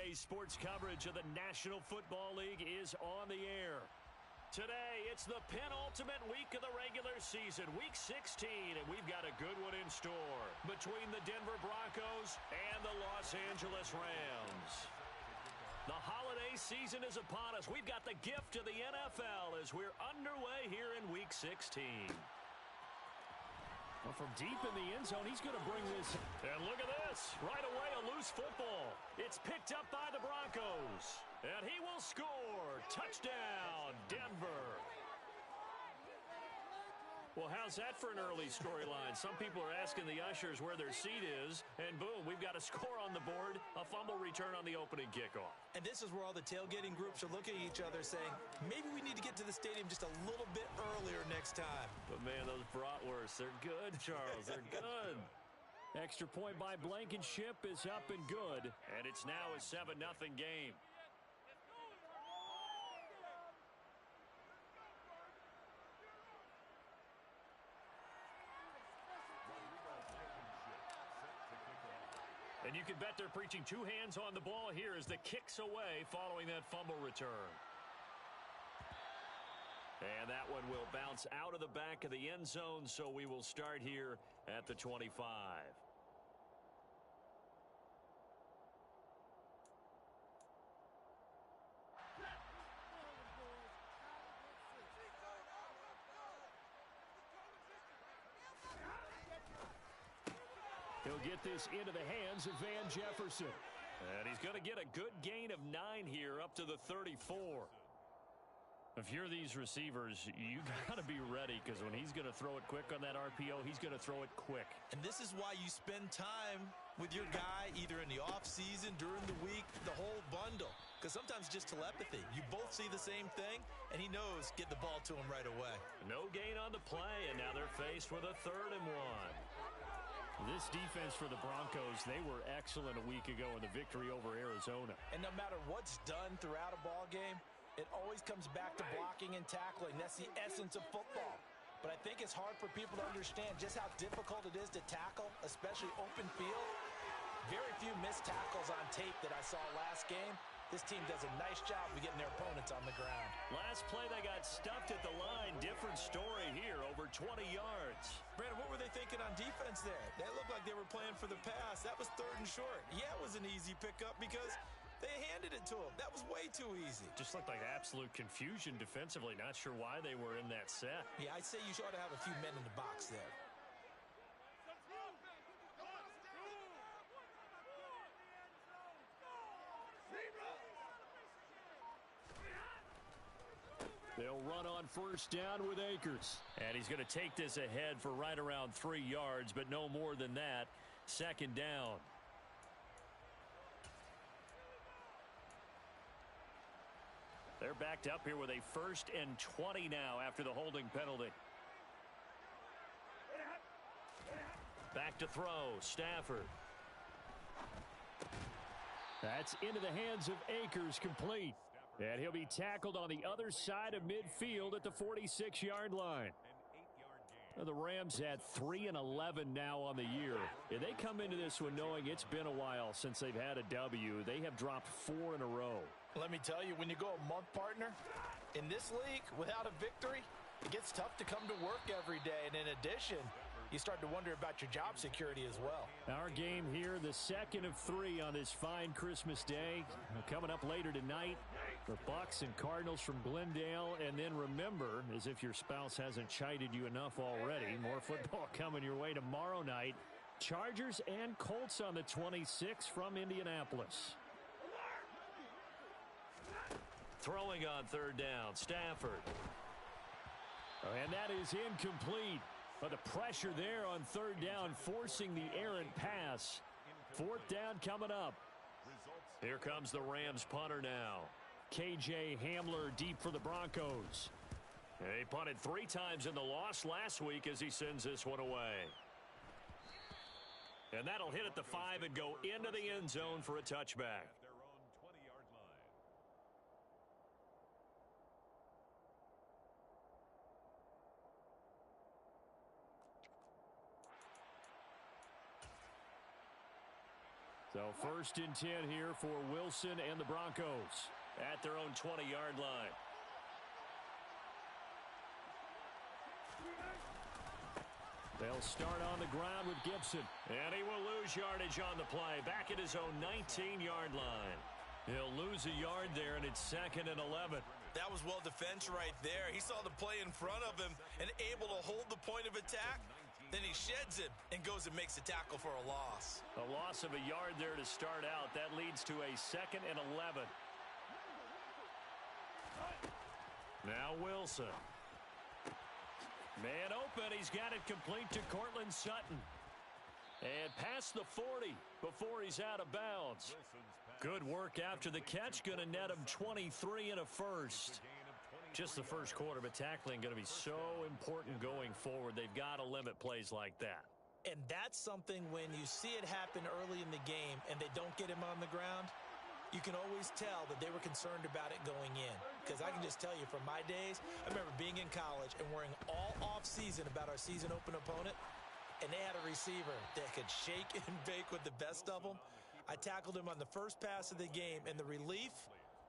Today's sports coverage of the National Football League is on the air. Today, it's the penultimate week of the regular season, Week 16, and we've got a good one in store between the Denver Broncos and the Los Angeles Rams. The holiday season is upon us. We've got the gift of the NFL as we're underway here in Week 16. Well, from deep in the end zone, he's going to bring this. And look at this. Right away, a loose football. It's picked up by the Broncos. And he will score. Touchdown, Denver. Well, how's that for an early storyline? Some people are asking the ushers where their seat is. And boom, we've got a score on the board. A fumble return on the opening kickoff. And this is where all the tailgating groups are looking at each other saying, maybe we need to get to the stadium just a little bit earlier next time. But, man, those bratwursts, they're good, Charles. They're good. Extra point by Blankenship is up and good. And it's now a 7-0 game. And you can bet they're preaching two hands on the ball here as the kick's away following that fumble return. And that one will bounce out of the back of the end zone, so we will start here at the 25. He'll get this into the hands of Van Jefferson. And he's going to get a good gain of 9 here up to the 34. If you're these receivers, you got to be ready because when he's going to throw it quick on that RPO, he's going to throw it quick. And this is why you spend time with your guy either in the offseason, during the week, the whole bundle. Because sometimes just telepathy. You both see the same thing, and he knows get the ball to him right away. No gain on the play, and now they're faced with a 3rd and 1. This defense for the Broncos, they were excellent a week ago in the victory over Arizona. And no matter what's done throughout a ball game, it always comes back to blocking and tackling. That's the essence of football. But I think it's hard for people to understand just how difficult it is to tackle, especially open field. Very few missed tackles on tape that I saw last game. This team does a nice job of getting their opponents on the ground. Last play, they got stuffed at the line. Different story here, over 20 yards. Brandon, what were they thinking on defense there? They looked like they were playing for the pass. That was 3rd and short. Yeah, it was an easy pickup because they handed it to him. That was way too easy. Just looked like absolute confusion defensively. Not sure why they were in that set. Yeah, I'd say you ought to have a few men in the box there. They'll run on 1st down with Akers. And he's going to take this ahead for right around 3 yards, but no more than that. 2nd down. They're backed up here with a 1st and 20 now after the holding penalty. Back to throw, Stafford. That's into the hands of Akers, complete. And he'll be tackled on the other side of midfield at the 46-yard line. The Rams had 3-11 now on the year. And they come into this one knowing it's been a while since they've had a W. They have dropped 4 in a row. Let me tell you, when you go a month, partner, in this league, without a victory, it gets tough to come to work every day. And in addition, you start to wonder about your job security as well. Our game here, the 2nd of 3 on this fine Christmas day. Coming up later tonight, the Bucs and Cardinals from Glendale. And then remember, as if your spouse hasn't chided you enough already, more football coming your way tomorrow night. Chargers and Colts on the 26th from Indianapolis. Throwing on 3rd down, Stafford. And that is incomplete. But the pressure there on 3rd down, forcing the errant pass. 4th down coming up. Here comes the Rams punter now. KJ Hamler deep for the Broncos. He punted 3 times in the loss last week as he sends this one away. And that'll hit at the 5 and go into the end zone for a touchback. So 1st and 10 here for Wilson and the Broncos at their own 20-yard line. They'll start on the ground with Gibson. And he will lose yardage on the play. Back at his own 19-yard line. He'll lose a yard there, and it's 2nd and 11. That was well defense right there. He saw the play in front of him and able to hold the point of attack. Then he sheds it and goes and makes a tackle for a loss. A loss of a yard there to start out. That leads to a 2nd and 11. Now Wilson. Man open. He's got it complete to Cortland Sutton. And past the 40 before he's out of bounds. Good work after the catch. Going to net him 23 and a first. Just the first quarter, but tackling going to be so important going forward. They've got to limit plays like that. And that's something when you see it happen early in the game and they don't get him on the ground, you can always tell that they were concerned about it going in. Because I can just tell you from my days, I remember being in college and worrying all off-season about our season open opponent, and they had a receiver that could shake and bake with the best of them. I tackled him on the first pass of the game, and the relief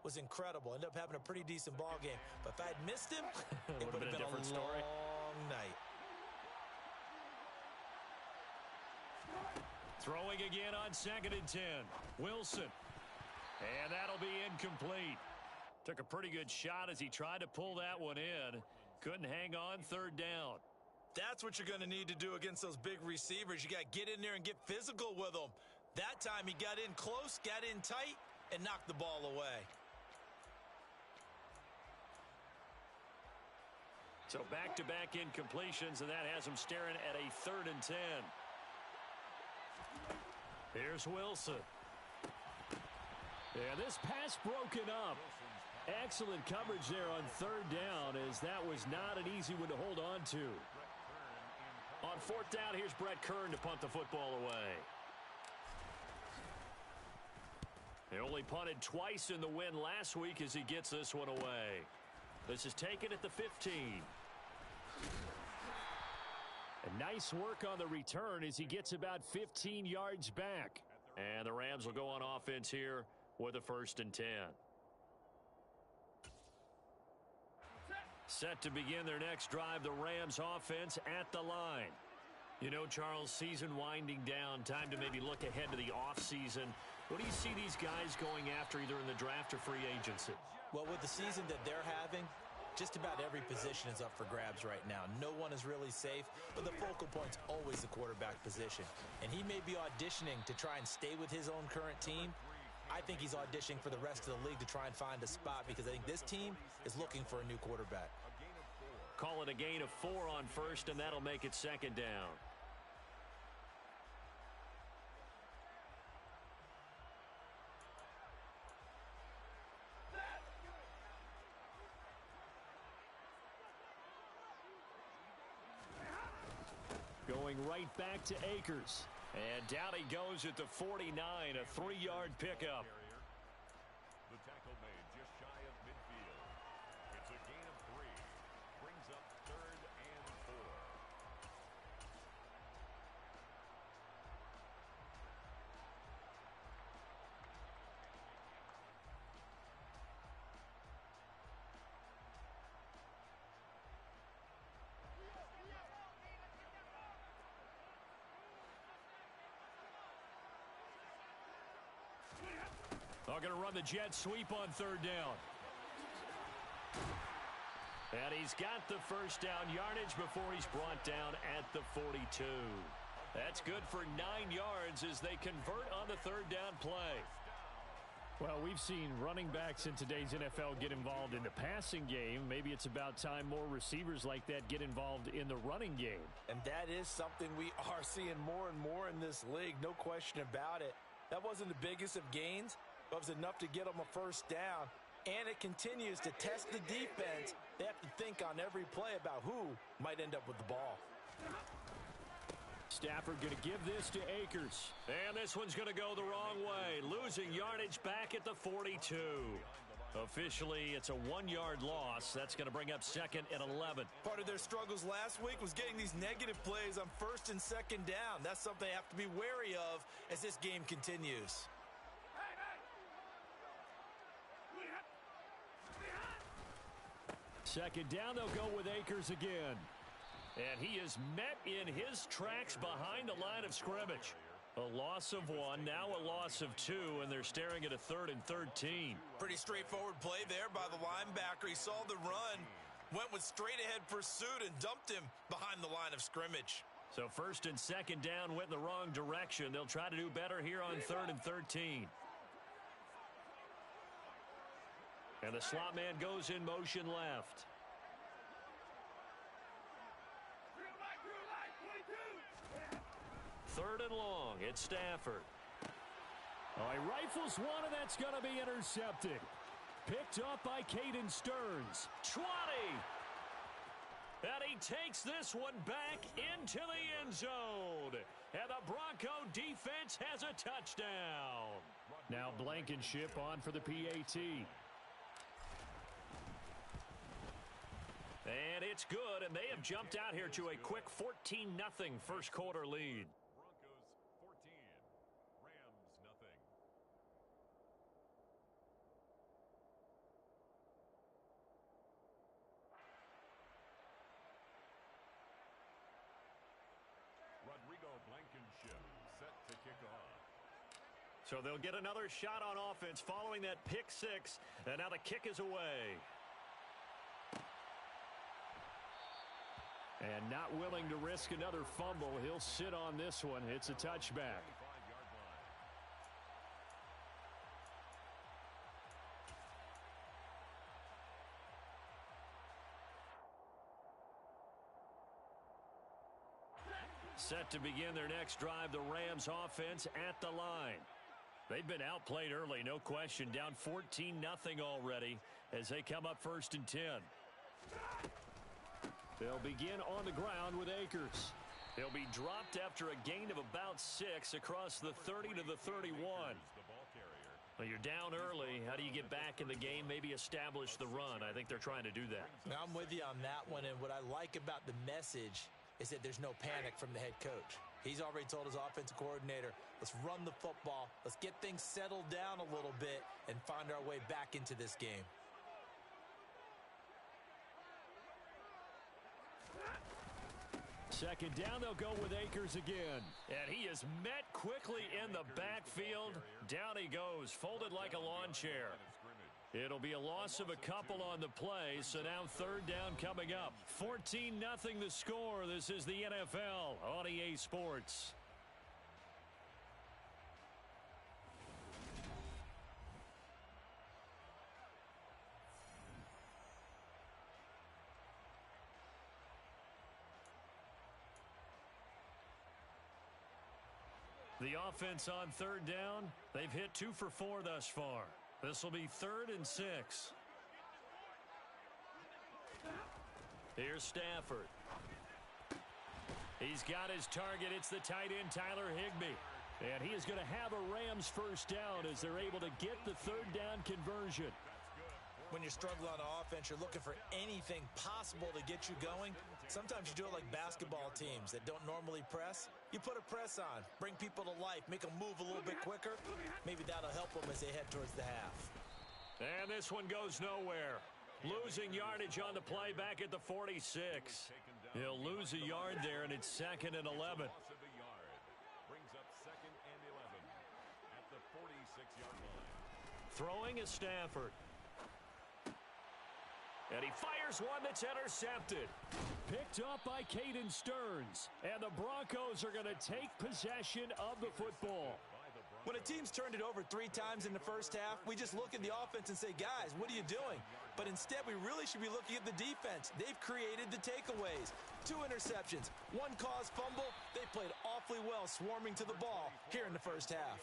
was incredible. Ended up having a pretty decent ball game. But if I had missed him, it would have been a different story. Long night. Throwing again on 2nd and 10. Wilson. And that'll be incomplete. Took a pretty good shot as he tried to pull that one in. Couldn't hang on 3rd down. That's what you're going to need to do against those big receivers. You got to get in there and get physical with them. That time he got in close, got in tight, and knocked the ball away. So back-to-back incompletions, and that has him staring at a 3rd and 10. Here's Wilson. Yeah, this pass broken up. Excellent coverage there on 3rd down, as that was not an easy one to hold on to. On 4th down, here's Brett Kern to punt the football away. They only punted twice in the win last week as he gets this one away. This is taken at the 15. And nice work on the return as he gets about 15 yards back. And the Rams will go on offense here with a 1st and 10. Set to begin their next drive, the Rams offense at the line. You know, Charles, season winding down, time to maybe look ahead to the offseason. What do you see these guys going after either in the draft or free agency? Well, with the season that they're having, just about every position is up for grabs right now. No one is really safe, but the focal point's always the quarterback position. And he may be auditioning to try and stay with his own current team. I think he's auditioning for the rest of the league to try and find a spot because I think this team is looking for a new quarterback. Call it a gain of 4 on 1st, and that'll make it 2nd down. Going right back to Akers. And down he goes at the 49, a 3-yard pickup. The tackle made just shy of midfield. It's a gain of 3. Brings up 3rd and 4. They're going to run the jet sweep on 3rd down. And he's got the 1st down yardage before he's brought down at the 42. That's good for 9 yards as they convert on the 3rd down play. Well, we've seen running backs in today's NFL get involved in the passing game. Maybe it's about time more receivers like that get involved in the running game. And that is something we are seeing more and more in this league, no question about it. That wasn't the biggest of gains, but it was enough to get them a 1st down. And it continues to test the defense. They have to think on every play about who might end up with the ball. Stafford going to give this to Akers. And this one's going to go the wrong way. Losing yardage back at the 42. Officially, it's a 1-yard loss. That's going to bring up 2nd and 11. Part of their struggles last week was getting these negative plays on 1st and 2nd down. That's something they have to be wary of as this game continues. Second down, they'll go with Akers again. And he is met in his tracks behind the line of scrimmage. A loss of 1, now a loss of 2, and they're staring at a 3rd and 13. Pretty straightforward play there by the linebacker. He saw the run, went with straight-ahead pursuit, and dumped him behind the line of scrimmage. So 1st and 2nd down went in the wrong direction. They'll try to do better here on 3rd and 13. And the slot man goes in motion left. Third and long, it's Stafford. Oh, he rifles one, and that's going to be intercepted. Picked up by Caden Stearns. 20! And he takes this one back into the end zone. And the Bronco defense has a touchdown. Now Blankenship on for the PAT. And it's good, and they have jumped out here to a quick 14-0 first quarter lead. So they'll get another shot on offense following that pick 6, and now the kick is away. And not willing to risk another fumble, he'll sit on this one. It's a touchback. Set to begin their next drive, the Rams offense at the line. They've been outplayed early, no question. Down 14-0 already as they come up 1st and 10. They'll begin on the ground with Akers. He'll be dropped after a gain of about 6 across the 30 to the 31. Well, you're down early. How do you get back in the game, maybe establish the run? I think they're trying to do that. Now, I'm with you on that one, and what I like about the message is that there's no panic from the head coach. He's already told his offensive coordinator, let's run the football, let's get things settled down a little bit and find our way back into this game. Second down, they'll go with Akers again. And he is met quickly in the backfield. Down he goes, folded like a lawn chair. It'll be a loss of a couple on the play, so now 3rd down coming up. 14-0 the score. This is the NFL on EA Sports. The offense on 3rd down, they've hit 2 for 4 thus far. This will be 3rd and 6. Here's Stafford. He's got his target. It's the tight end, Tyler Higbee. And he is going to have a Rams first down as they're able to get the 3rd down conversion. When you're struggling on offense, you're looking for anything possible to get you going. Sometimes you do it like basketball teams that don't normally press. You put a press on, bring people to life, make them move a little bit quicker. Maybe that'll help them as they head towards the half. And this one goes nowhere. Losing yardage on the play back at the 46. He'll lose a yard there, and it's 2nd and 11. Brings up 2nd and 11 at the 46-yard line. Throwing is Stafford. And he fires one that's intercepted. Picked up by Caden Stearns. And the Broncos are going to take possession of the football. When a team's turned it over 3 times in the first half, we just look at the offense and say, guys, what are you doing? But instead, we really should be looking at the defense. They've created the takeaways. 2 interceptions, 1 caused fumble. They played awfully well swarming to the ball here in the first half.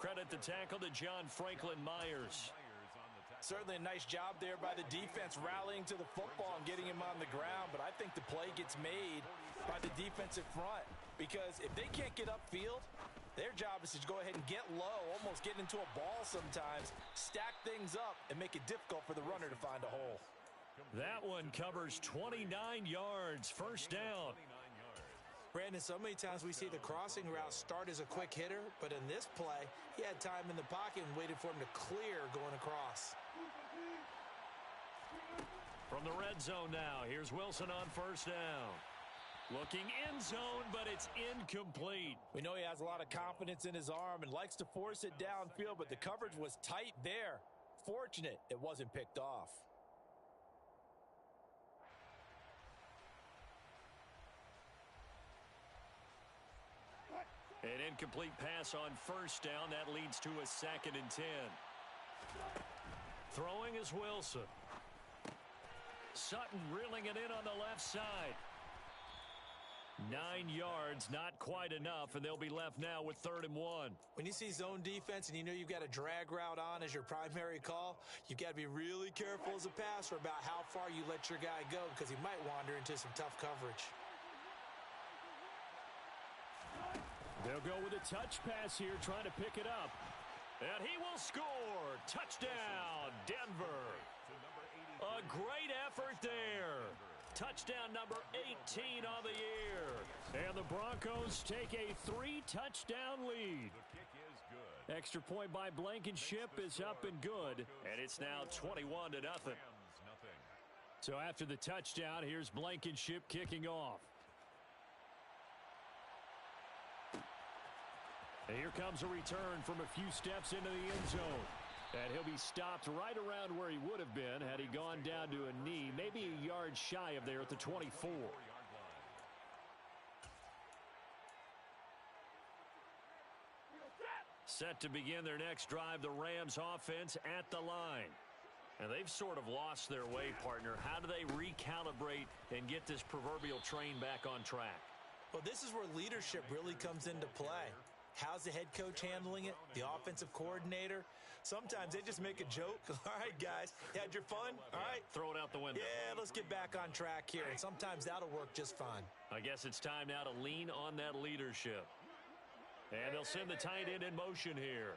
Credit the tackle to John Franklin Myers. Certainly a nice job there by the defense rallying to the football and getting him on the ground, but I think the play gets made by the defensive front because if they can't get upfield, Their job is to go ahead and get low, almost get into a ball sometimes, stack things up, and make it difficult for the runner to find a hole. That one covers 29 yards, first down. Brandon, so many times we see the crossing route start as a quick hitter, but in this play, he had time in the pocket and waited for him to clear going across. From the red zone now, here's Wilson on first down. Looking end zone, but it's incomplete. We know he has a lot of confidence in his arm and likes to force it downfield, but the coverage was tight there. Fortunate it wasn't picked off. An incomplete pass on first down. That leads to a 2nd and 10. Throwing is Wilson. Sutton reeling it in on the left side. 9 yards, not quite enough, and they'll be left now with 3rd and 1. When you see zone defense and you know you've got a drag route on as your primary call, you've got to be really careful as a passer about how far you let your guy go because he might wander into some tough coverage. They'll go with a touch pass here, trying to pick it up. And he will score. Touchdown, Denver. A great effort there. Touchdown number 18 on the year. And the Broncos take a 3-touchdown lead. Extra point by Blankenship is up and good. And it's now 21-0. So after the touchdown, here's Blankenship kicking off. And here comes a return from a few steps into the end zone. And he'll be stopped right around where he would have been had he gone down to a knee, maybe a yard shy of there at the 24. Set to begin their next drive, the Rams offense at the line. And they've sort of lost their way, partner. How do they recalibrate and get this proverbial train back on track? Well, this is where leadership really comes into play. How's the head coach handling it? The offensive coordinator? Sometimes they just make a joke. All right, guys, you had your fun? All right. Throw it out the window. Yeah, let's get back on track here. And sometimes that'll work just fine. I guess it's time now to lean on that leadership. And they'll send the tight end in motion here.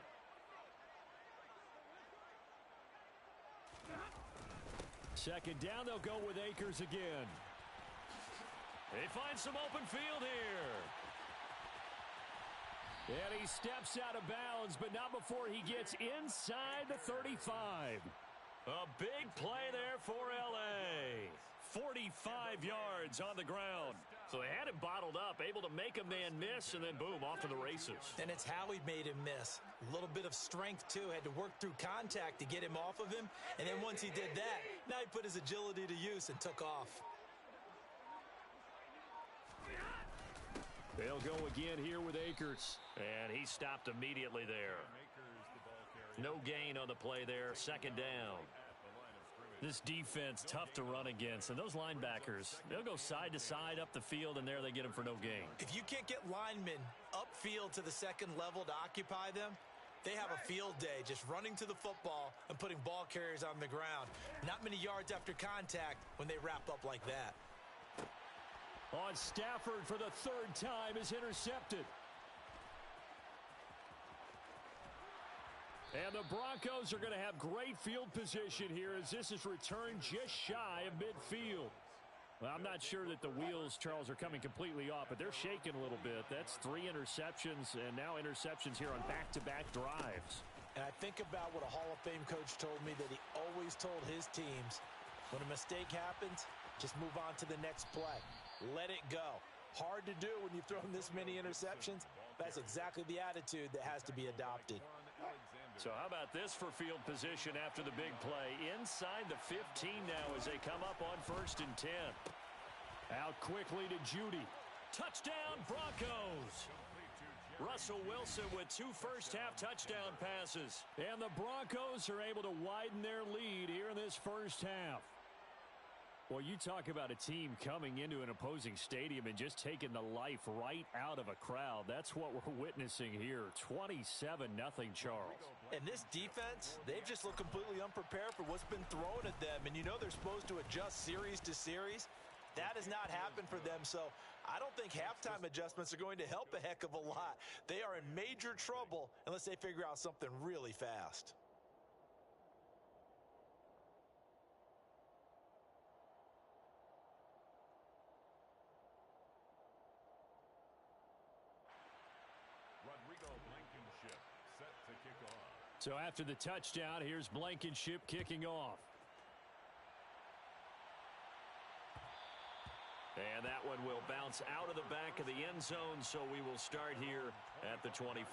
Second down, they'll go with Akers again. They find some open field here. And he steps out of bounds, but not before he gets inside the 35. A big play there for L.A. 45 yards on the ground. So they had him bottled up, able to make a man miss, and then boom, off to the races. And it's how he made him miss. A little bit of strength, too. Had to work through contact to get him off of him. And then once he did that, now he put his agility to use and took off. They'll go again here with Akers. And he stopped immediately there. No gain on the play there. Second down. This defense, tough to run against. And those linebackers, they'll go side to side up the field, and there they get them for no gain. If you can't get linemen upfield to the second level to occupy them, they have a field day just running to the football and putting ball carriers on the ground. Not many yards after contact when they wrap up like that. On Stafford for the 3rd time is intercepted. And the Broncos are going to have great field position here as this is returned just shy of midfield. Well, I'm not sure that the wheels, Charles, are coming completely off, but they're shaking a little bit. That's 3 interceptions and now interceptions here on back-to-back drives. And I think about what a Hall of Fame coach told me that he always told his teams, when a mistake happens, just move on to the next play. Let it go. Hard to do when you've thrown this many interceptions. That's exactly the attitude that has to be adopted. So how about this for field position after the big play? Inside the 15 now as they come up on 1st and 10. Out quickly to Judy. Touchdown, Broncos! Russell Wilson with 2 first-half touchdown passes. And the Broncos are able to widen their lead here in this first half. Well, you talk about a team coming into an opposing stadium and just taking the life right out of a crowd. That's what we're witnessing here. 27-0, Charles. And this defense, they've just looked completely unprepared for what's been thrown at them. And you know they're supposed to adjust series to series. That has not happened for them, so I don't think halftime adjustments are going to help a heck of a lot. They are in major trouble unless they figure out something really fast. So after the touchdown, here's Blankenship kicking off. And that one will bounce out of the back of the end zone, so we will start here at the 25.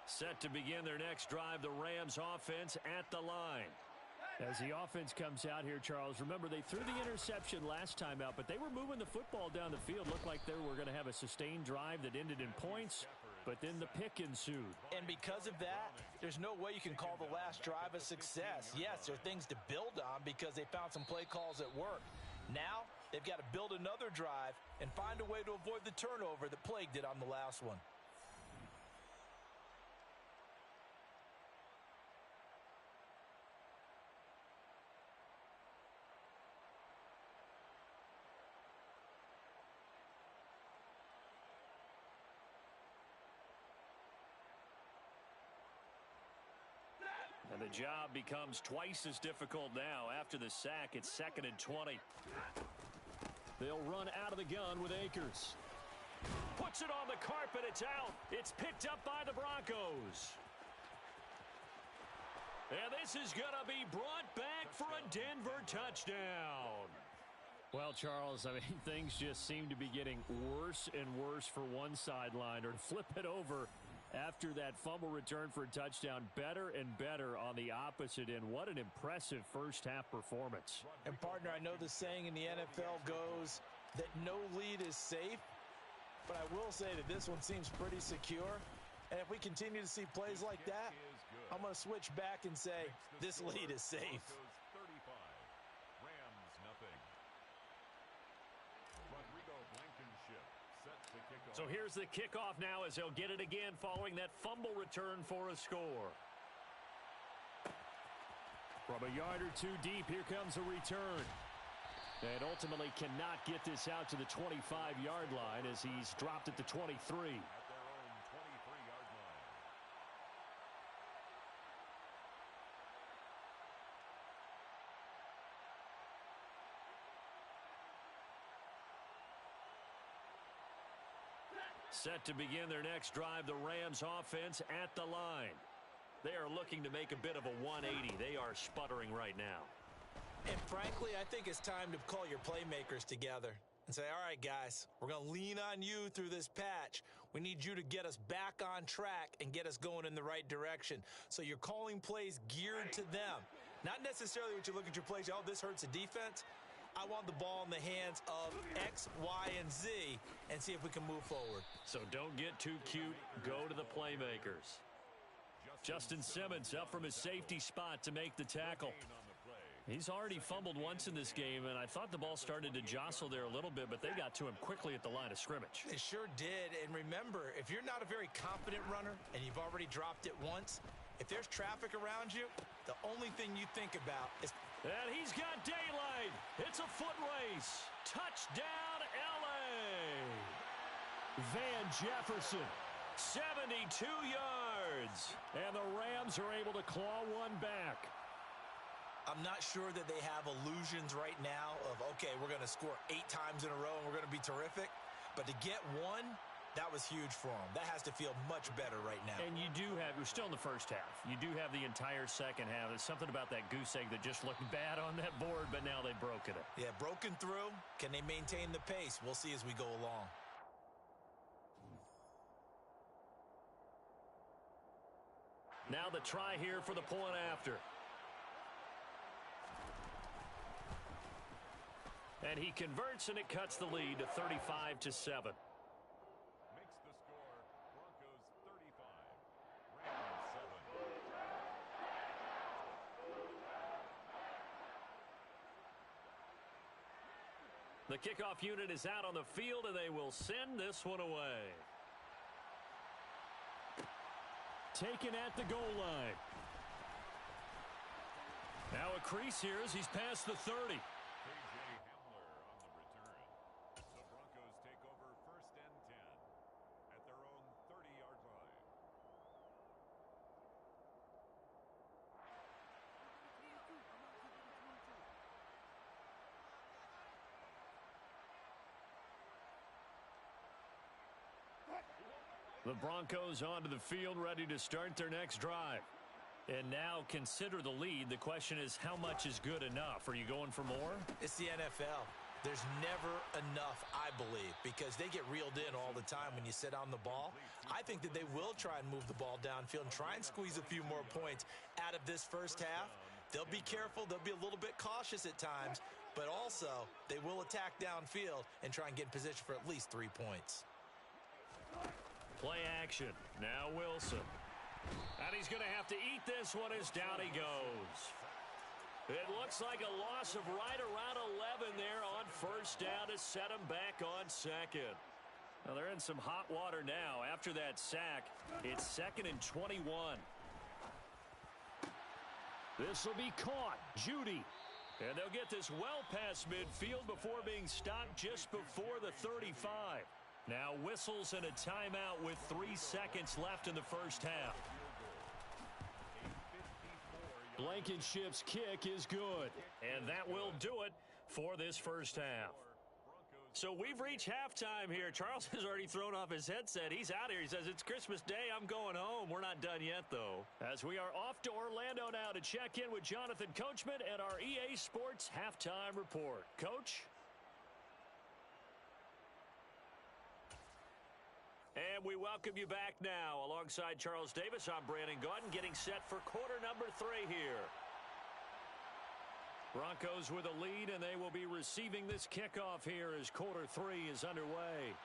Set to begin their next drive, the Rams offense at the line. As the offense comes out here, Charles, remember they threw the interception last time out, but they were moving the football down the field. Looked like they were going to have a sustained drive that ended in points, but then the pick ensued. And because of that, there's no way you can call the last drive a success. Yes, there are things to build on because they found some play calls that work. Now, they've got to build another drive and find a way to avoid the turnover that plagued it on the last one. And the job becomes twice as difficult now. After the sack, it's 2nd and 20. They'll run out of the gun with Akers. Puts it on the carpet. It's out. It's picked up by the Broncos. And this is going to be brought back for a Denver touchdown. Well, Charles, I mean, things just seem to be getting worse and worse for one sideline. Or to flip it over, after that fumble return for a touchdown, better and better on the opposite end. What an impressive first-half performance. And, partner, I know the saying in the NFL goes that no lead is safe, but I will say that this one seems pretty secure. And if we continue to see plays like that, I'm going to switch back and say this lead is safe. So here's the kickoff now as they'll get it again following that fumble return for a score. From a yard or two deep, here comes a return. And ultimately cannot get this out to the 25-yard line as he's dropped at the 23. Set to begin their next drive, the Rams offense at the line. They are looking to make a bit of a 180. They are sputtering right now. And frankly, I think it's time to call your playmakers together and say, all right, guys, we're going to lean on you through this patch. We need you to get us back on track and get us going in the right direction. So you're calling plays geared to them. Not necessarily what you look at your plays, oh, this hurts the defense. I want the ball in the hands of X, Y, and Z and see if we can move forward. So don't get too cute. Go to the playmakers. Justin Simmons up from his safety spot to make the tackle. He's already fumbled once in this game, and I thought the ball started to jostle there a little bit, but they got to him quickly at the line of scrimmage. They sure did. And remember, if you're not a very confident runner and you've already dropped it once, if there's traffic around you, the only thing you think about is... And he's got daylight. It's a foot race. Touchdown, L.A. Van Jefferson, 72 yards. and the Rams are able to claw one back. I'm not sure that they have illusions right now of, okay, we're going to score 8 times in a row and we're going to be terrific. But to get one, that was huge for them. That has to feel much better right now. And you do have, we're still in the first half. You do have the entire second half. There's something about that goose egg that just looked bad on that board, but now they've broken it. Yeah, broken through. Can they maintain the pace? We'll see as we go along. Now the try here for the point after. And he converts, and it cuts the lead to 35-7. Makes the score Broncos 35, Rams 7. The kickoff unit is out on the field, and they will send this one away. Taken at the goal line. Now a crease here as he's past the 30. Hamler on the return. The Broncos take over 1st and 10 at their own 30-yard line. The Broncos onto the field, ready to start their next drive. And now consider the lead. The question is, how much is good enough? Are you going for more? It's the NFL. There's never enough, I believe, because they get reeled in all the time when you sit on the ball. I think that they will try and move the ball downfield and try and squeeze a few more points out of this first half. They'll be careful. They'll be a little bit cautious at times, but also they will attack downfield and try and get in position for at least 3 points. Play action. Now Wilson. And he's going to have to eat this one as down he goes. It looks like a loss of right around 11 there on first down to set him back on second. Well, they're in some hot water now. After that sack, it's 2nd and 21. This will be caught. Judy. And they'll get this well past midfield before being stopped just before the 35. Now whistles and a timeout with 3 seconds left in the first half. Blankenship's kick is good. And that will do it for this first half. So we've reached halftime here. Charles has already thrown off his headset. He's out here. He says, it's Christmas Day. I'm going home. We're not done yet, though. As we are off to Orlando now to check in with Jonathan Coachman and our EA Sports Halftime Report. Coach? And we welcome you back now. Alongside Charles Davis, I'm Brandon Gaudin, getting set for quarter number 3 here. Broncos with a lead, and they will be receiving this kickoff here as quarter 3 is underway.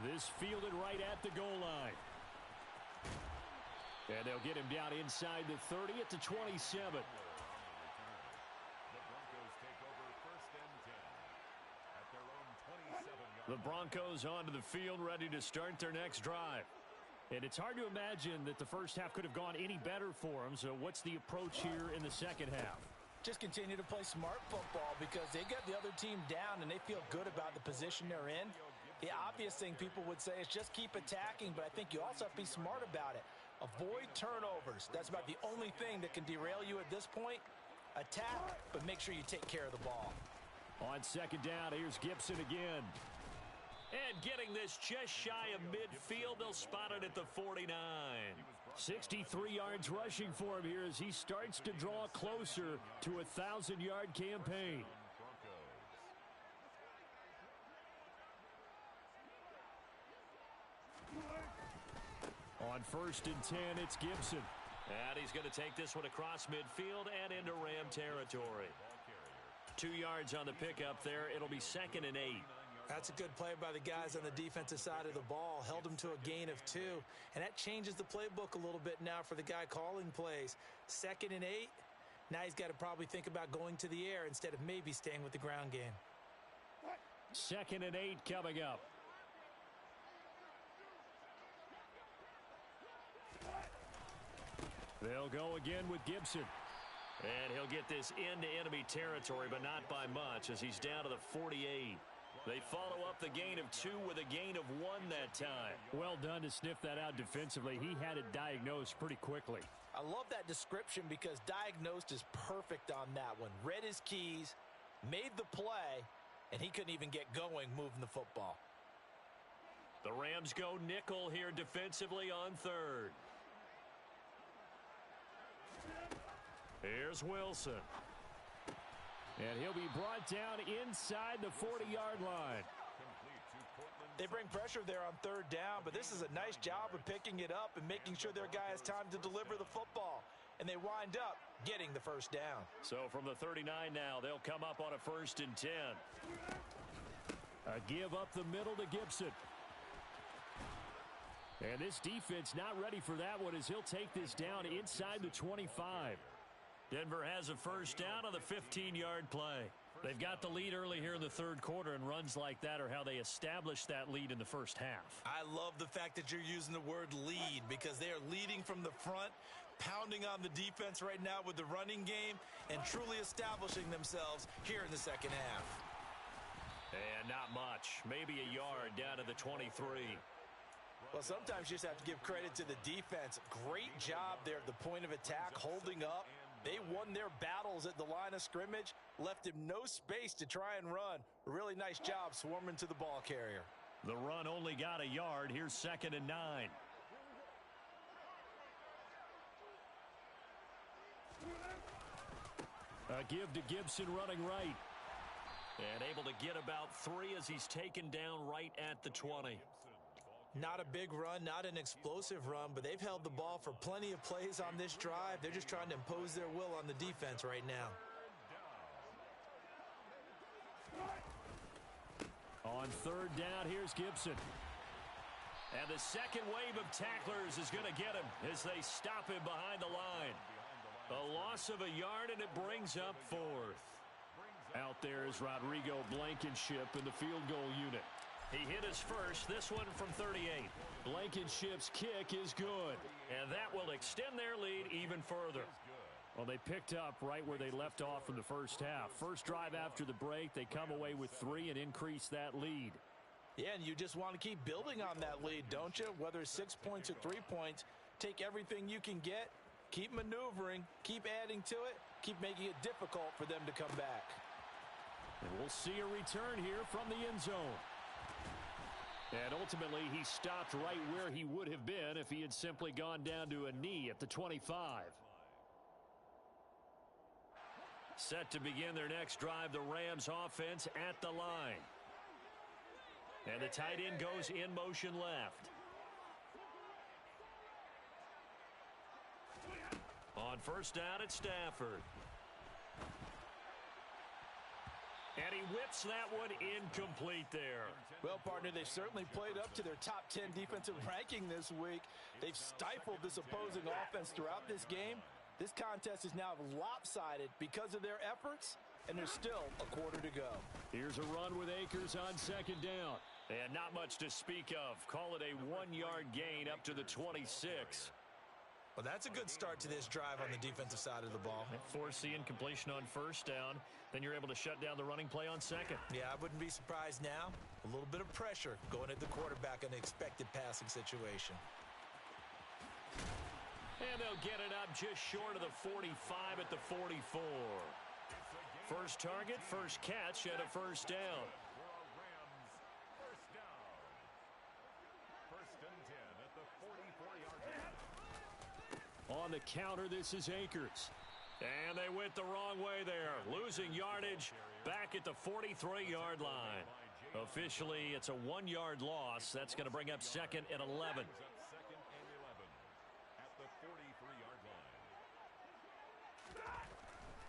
This fielded right at the goal line. And they'll get him down inside the 30 at the 27. The Broncos onto the field, ready to start their next drive. And it's hard to imagine that the first half could have gone any better for them. So what's the approach here in the second half? Just continue to play smart football because they got the other team down and they feel good about the position they're in. The obvious thing people would say is just keep attacking, but I think you also have to be smart about it. Avoid turnovers. That's about the only thing that can derail you at this point. Attack, but make sure you take care of the ball. On second down, here's Gibson again. And getting this just shy of midfield, they'll spot it at the 49. 63 yards rushing for him here as he starts to draw closer to a 1,000-yard campaign. On 1st and 10, it's Gibson. And he's going to take this one across midfield and into Ram territory. 2 yards on the pickup there. It'll be 2nd and 8. That's a good play by the guys on the defensive side of the ball. Held him to a gain of 2. And that changes the playbook a little bit now for the guy calling plays. 2nd and 8. Now he's got to probably think about going to the air instead of maybe staying with the ground game. 2nd and 8 coming up. They'll go again with Gibson. And he'll get this into enemy territory, but not by much as he's down to the 48. They follow up the gain of 2 with a gain of 1 that time. Well done to sniff that out defensively. He had it diagnosed pretty quickly. I love that description because diagnosed is perfect on that one. Read his keys, made the play, and he couldn't even get going moving the football. The Rams go nickel here defensively on 3rd. Here's Wilson. And he'll be brought down inside the 40-yard line. They bring pressure there on 3rd down, but this is a nice job of picking it up and making sure their guy has time to deliver the football. And they wind up getting the first down. So from the 39 now, they'll come up on a 1st and 10. A give up the middle to Gibson. And this defense not ready for that one as he'll take this down inside the 25. Denver has a first down on the 15-yard play. They've got the lead early here in the third quarter, and runs like that are how they establish that lead in the first half. I love the fact that you're using the word lead because they are leading from the front, pounding on the defense right now with the running game, and truly establishing themselves here in the second half. And not much. Maybe a yard down to the 23. Well, sometimes you just have to give credit to the defense. Great job there at the point of attack, holding up. They won their battles at the line of scrimmage, left him no space to try and run. A really nice job swarming to the ball carrier. The run only got a yard. Here's 2nd and 9. A give to Gibson running right. And able to get about 3 as he's taken down right at the 20. Not a big run, not an explosive run, but they've held the ball for plenty of plays on this drive. They're just trying to impose their will on the defense right now. On 3rd down, here's Gibson. And the second wave of tacklers is going to get him as they stop him behind the line. A loss of a yard, and it brings up 4th. Out there is Rodrigo Blankenship in the field goal unit. He hit his first, this one from 38. Blankenship's kick is good. And that will extend their lead even further. Well, they picked up right where they left off from the first half. First drive after the break, they come away with 3 and increase that lead. Yeah, and you just want to keep building on that lead, don't you? Whether it's 6 points or 3 points, take everything you can get, keep maneuvering, keep adding to it, keep making it difficult for them to come back. And we'll see a return here from the end zone. And ultimately, he stopped right where he would have been if he had simply gone down to a knee at the 25. Set to begin their next drive, the Rams offense at the line. And the tight end goes in motion left. On 1st down, it's Stafford. And he whips that one incomplete there. Well, partner, they've certainly played up to their top 10 defensive ranking this week. They've stifled this opposing offense throughout this game. This contest is now lopsided because of their efforts, and there's still a quarter to go. Here's a run with Akers on 2nd down. And not much to speak of. Call it a 1-yard gain up to the 26. Well, that's a good start to this drive on the defensive side of the ball. Force the incompletion on 1st down. Then you're able to shut down the running play on 2nd. Yeah, I wouldn't be surprised now. A little bit of pressure going at the quarterback in an expected passing situation. And they'll get it up just short of the 45 at the 44. First target, first catch, and a 1st down. On the counter, this is Akers. And they went the wrong way there. Losing yardage back at the 43-yard line. Officially, it's a 1-yard loss. That's going to bring up 2nd and 11.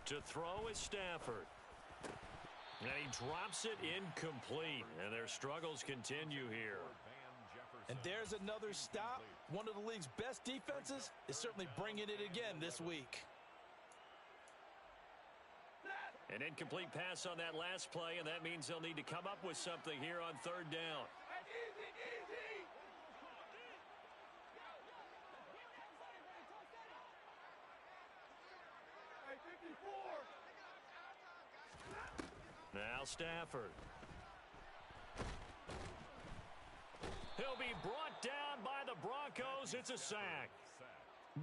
To throw is Stafford. And he drops it incomplete. And their struggles continue here. And there's another stop. One of the league's best defenses is certainly bringing it again this week. An incomplete pass on that last play, and that means they'll need to come up with something here on 3rd down. Now Stafford. He'll be brought down by the Broncos. It's a sack.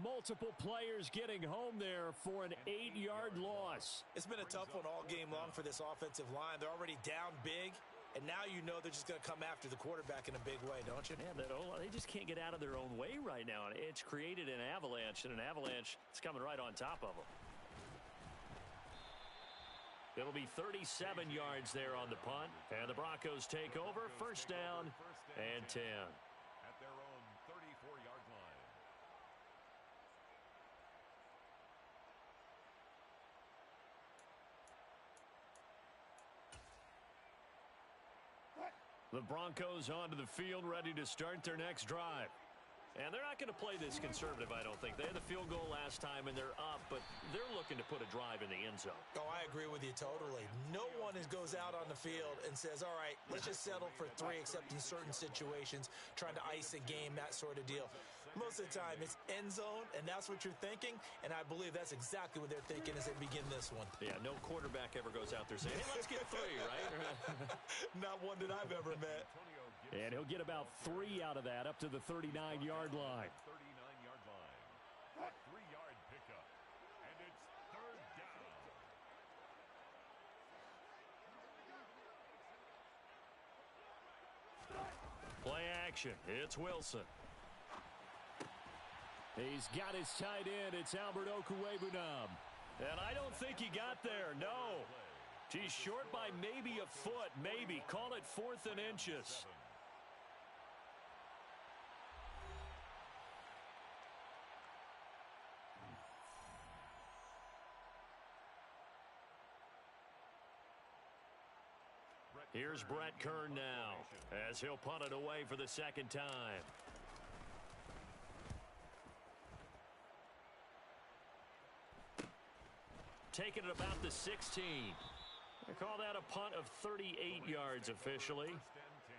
Multiple players getting home there for an 8-yard loss. It's been a tough one all game long for this offensive line. They're already down big, and now you know they're just going to come after the quarterback in a big way, don't you? Yeah, they just can't get out of their own way right now. It's created an avalanche, and an avalanche is coming right on top of them. It'll be 37 yards there on the punt, and the Broncos take over. 1st down and 10. At their own 34-yard line. The Broncos onto the field, ready to start their next drive. And they're not going to play this conservative, I don't think. They had the field goal last time, and they're up, but they're looking to put a drive in the end zone. Oh, I agree with you totally. No one goes out on the field and says, all right, let's just settle for 3, except in certain situations, trying to ice a game, that sort of deal. Most of the time, it's end zone, and that's what you're thinking, and I believe that's exactly what they're thinking as they begin this one. Yeah, no quarterback ever goes out there saying, hey, let's get 3, right? Not one that I've ever met. And he'll get about 3 out of that, up to the 39-yard line. 39-yard line. A 3-yard pickup. And it's third down. Play action. It's Wilson. He's got his tight end. It's Albert Okwuegbunam. And I don't think he got there. No. He's short by maybe a foot. Maybe. Call it 4th and inches. Here's Brett Kern now, as he'll punt it away for the second time. Taking it about the 16. They call that a punt of 38 yards officially. First and 10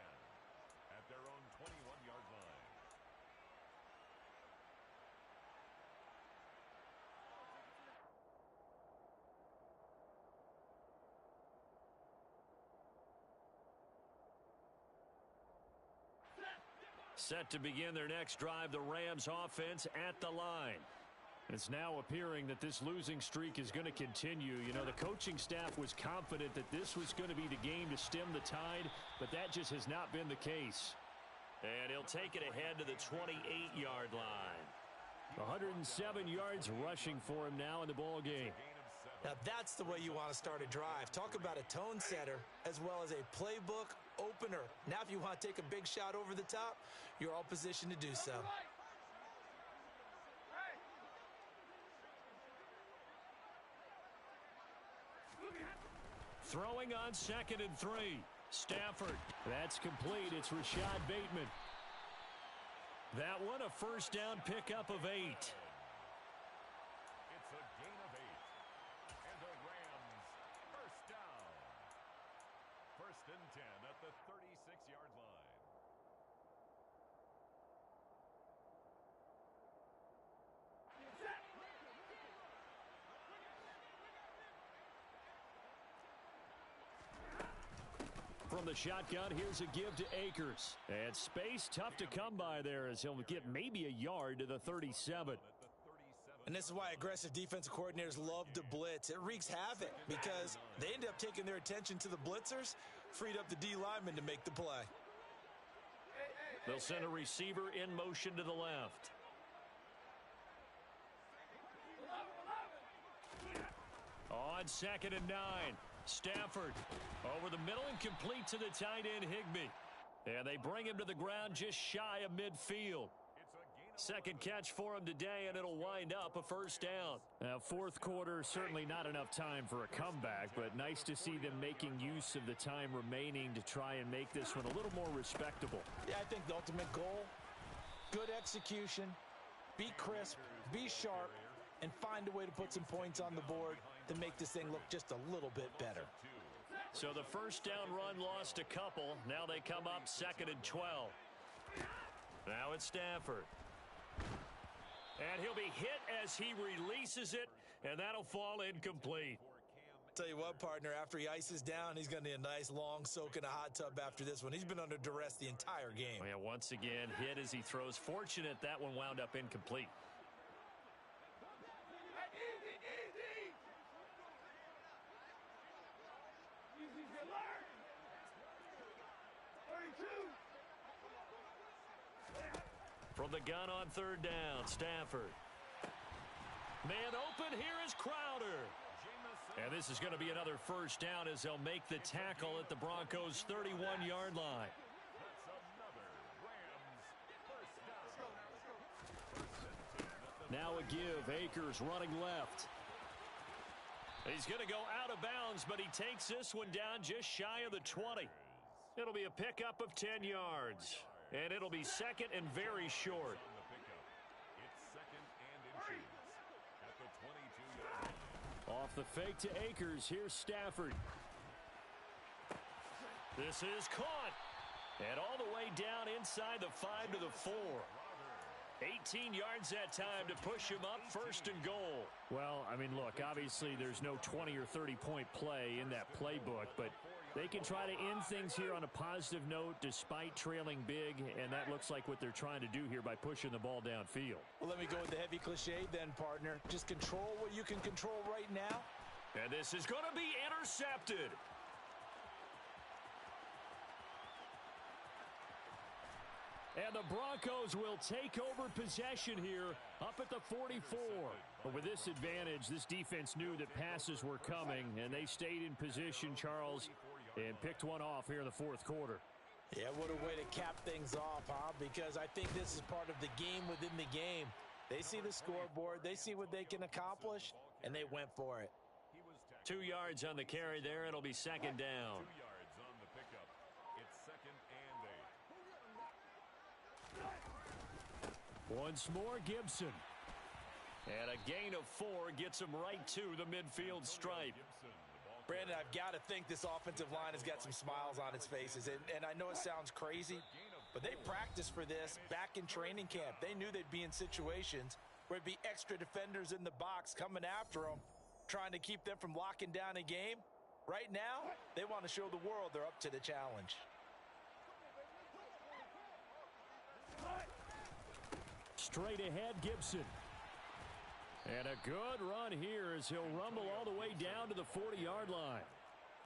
at their own 21-yard line. Set to begin their next drive, the Rams offense at the line. It's now appearing that this losing streak is going to continue. You know, the coaching staff was confident that this was going to be the game to stem the tide, but that just has not been the case. And he'll take it ahead to the 28-yard line. 107 yards rushing for him now in the ball game. Now that's the way you want to start a drive. Talk about a tone setter as well as a playbook opener. Now if you want to take a big shot over the top, you're all positioned to do so. Throwing on 2nd and 3. Stafford. That's complete. It's Rashad Bateman. That one a first down pickup of 8. It's a gain of 8. And the Rams first down. First and 10 at the 36-yard line. From the shotgun, here's a give to Akers. And space tough to come by there as he'll get maybe a yard to the 37. And this is why aggressive defensive coordinators love to blitz. It wreaks havoc because they end up taking their attention to the blitzers, freed up the D lineman to make the play. They'll send a receiver in motion to the left. On 2nd and 9. Stafford over the middle and complete to the tight end Higbee. And they bring him to the ground just shy of midfield. Second catch for him today, and it'll wind up a first down. Now, fourth quarter, certainly not enough time for a comeback, but nice to see them making use of the time remaining to try and make this one a little more respectable. Yeah, I think the ultimate goal, good execution, be crisp, be sharp, and find a way to put some points on the board to make this thing look just a little bit better. So the first down run lost a couple. Now they come up 2nd and 12. Now it's Stafford. And he'll be hit as he releases it, and that'll fall incomplete. Tell you what, partner, after he ices down, he's going to need a nice long soak in a hot tub after this one. He's been under duress the entire game. Yeah, once again, hit as he throws. Fortunate that one wound up incomplete. From the gun on 3rd down, Stafford. Man open, here is Crowder. And this is going to be another first down as they'll make the tackle at the Broncos' 31-yard line. Now a give, Akers running left. He's going to go out of bounds, but he takes this one down just shy of the 20. It'll be a pickup of 10 yards. And it'll be 2nd and very short. Off the fake to Akers. Here's Stafford. This is caught. And all the way down inside the 5 to the 4. 18 yards that time to push him up, 1st and goal. Well, I mean, look, obviously there's no 20 or 30-point play in that playbook, but they can try to end things here on a positive note despite trailing big, and that looks like what they're trying to do here by pushing the ball downfield. Well, let me go with the heavy cliche then, partner. Just control what you can control right now. And this is going to be intercepted. And the Broncos will take over possession here up at the 44. But with this advantage, this defense knew that passes were coming, and they stayed in position, Charles, and picked one off here in the 4th quarter. Yeah, what a way to cap things off, huh? Because I think this is part of the game within the game. They see the scoreboard, they see what they can accomplish, and they went for it. 2 yards on the carry there. It'll be 2nd down. 2 yards on the pickup. It's 2nd and 8. Once more, Gibson. And a gain of 4 gets him right to the midfield stripe. Brandon, I've got to think this offensive line has got some smiles on its faces. And I know it sounds crazy, but they practiced for this back in training camp. They knew they'd be in situations where it'd be extra defenders in the box coming after them, trying to keep them from locking down a game. Right now, they want to show the world they're up to the challenge. Straight ahead, Gibson. And a good run here as he'll rumble all the way down to the 40-yard line.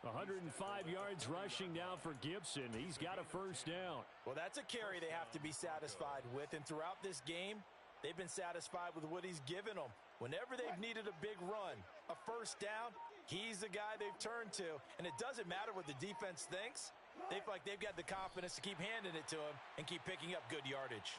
105 yards rushing now for Gibson. He's got a 1st down. Well, that's a carry they have to be satisfied with. And throughout this game, they've been satisfied with what he's given them. Whenever they've needed a big run, a 1st down, he's the guy they've turned to. And it doesn't matter what the defense thinks. They feel like they've got the confidence to keep handing it to him and keep picking up good yardage.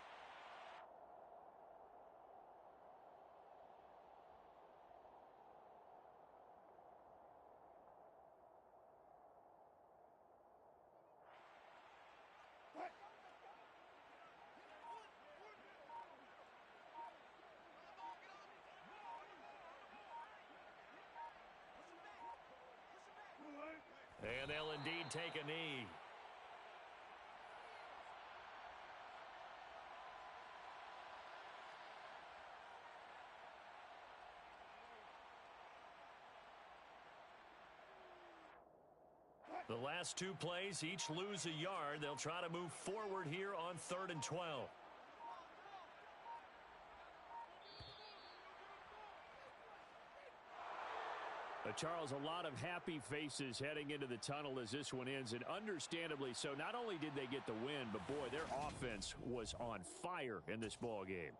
And they'll indeed take a knee. The last 2 plays, each lose a yard. They'll try to move forward here on 3rd and 12. Charles, a lot of happy faces heading into the tunnel as this one ends, and understandably so. Not only did they get the win, but boy, their offense was on fire in this ball game.